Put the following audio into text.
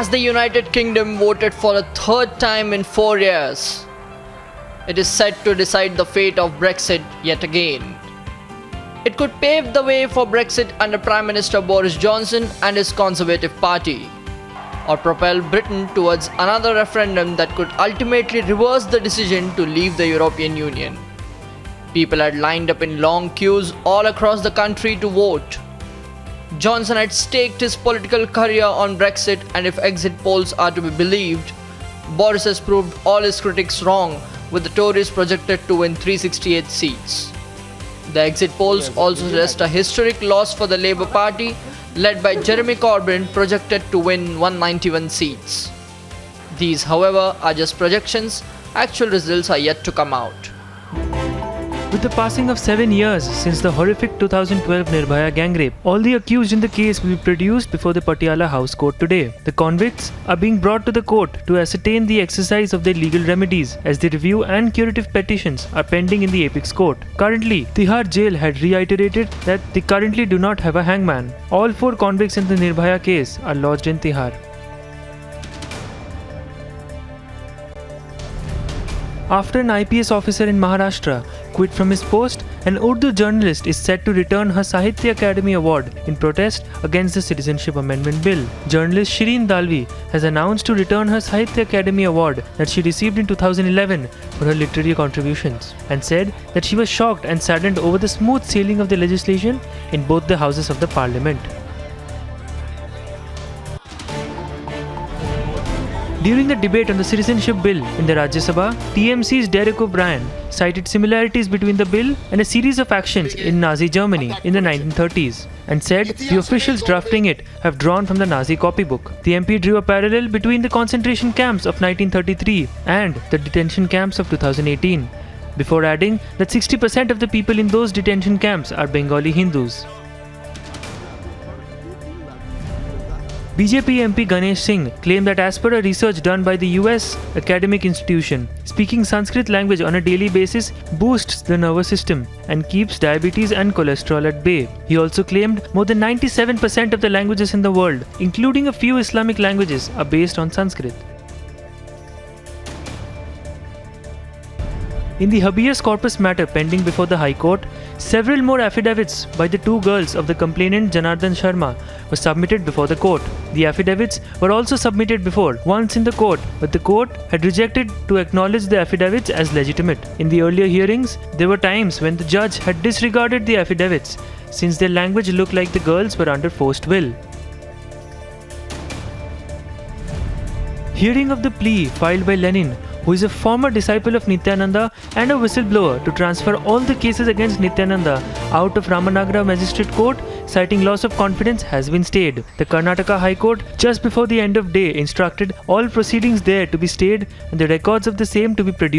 As the United Kingdom voted for a third time in 4 years, it is set to decide the fate of Brexit yet again. It could pave the way for Brexit under Prime Minister Boris Johnson and his Conservative Party, or propel Britain towards another referendum that could ultimately reverse the decision to leave the European Union. People had lined up in long queues all across the country to vote. Johnson had staked his political career on Brexit, and if exit polls are to be believed, Boris has proved all his critics wrong, with the Tories projected to win 368 seats. The exit polls also suggest a historic loss for the Labour Party, led by Jeremy Corbyn, projected to win 191 seats. These, however, are just projections. Actual results are yet to come out. With the passing of 7 years since the horrific 2012 Nirbhaya gang rape, all the accused in the case will be produced before the Patiala House Court today. The convicts are being brought to the court to ascertain the exercise of their legal remedies, as the review and curative petitions are pending in the Apex Court. Currently, Tihar Jail had reiterated that they currently do not have a hangman. All 4 convicts in the Nirbhaya case are lodged in Tihar. After an IPS officer in Maharashtra quit from his post, an Urdu journalist is set to return her Sahitya Academy Award in protest against the Citizenship Amendment Bill. Journalist Shirin has announced to return her Sahitya Academy Award that she received in 2011 for her literary contributions, and said that she was shocked and saddened over the smooth sailing of the legislation in both the houses of the parliament. During the debate on the citizenship bill in the Rajya Sabha, TMC's Derek O'Brien cited similarities between the bill and a series of actions in Nazi Germany in the 1930s, and said the officials drafting it have drawn from the Nazi copybook. The MP drew a parallel between the concentration camps of 1933 and the detention camps of 2018, before adding that 60% of the people in those detention camps are Bengali Hindus. BJP MP Ganesh Singh claimed that as per a research done by the US academic institution, speaking Sanskrit language on a daily basis boosts the nervous system and keeps diabetes and cholesterol at bay. He also claimed more than 97% of the languages in the world, including a few Islamic languages, are based on Sanskrit. In the habeas corpus matter pending before the High Court, several more affidavits by the 2 girls of the complainant Janardhan Sharma were submitted before the court. The affidavits were also submitted before, once in the court, but the court had rejected to acknowledge the affidavits as legitimate. In the earlier hearings, there were times when the judge had disregarded the affidavits, since their language looked like the girls were under forced will. Hearing of the plea filed by Lenin, who is a former disciple of Nityananda and a whistleblower, to transfer all the cases against Nityananda out of Ramanagara Magistrate Court, citing loss of confidence, has been stayed. The Karnataka High Court, just before the end of day, instructed all proceedings there to be stayed and the records of the same to be produced.